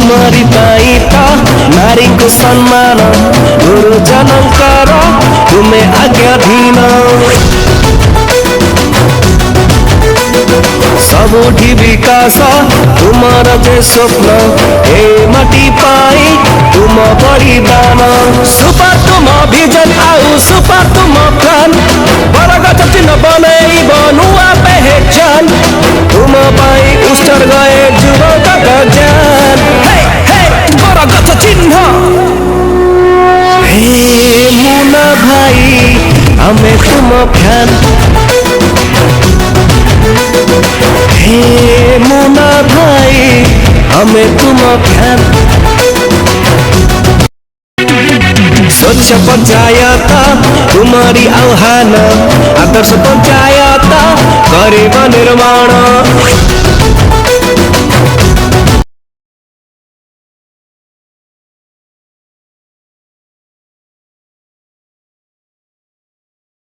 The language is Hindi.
तुम्हारी पाई तो नारी को सम्मान गुरुजनों करो तुम्हें आज्ञाधीन सबुठी विकास तुमार जे स्वप्न ए माटी पाई तुम बलिदान सुपर तुम विजन आउ सुपर तुम प्लान बरगत चिन्ह बनैब नुआ पहचान तुम पाई उस्तर गए जुवक जान बरगत चिन्ह हे मुना भाई हमें तुम फैन हे मुना भाई हमें तुम फैन स्वच्छ पंचायत तुम्हारी आह्वान आदर्श पंचायत करेब निर्माण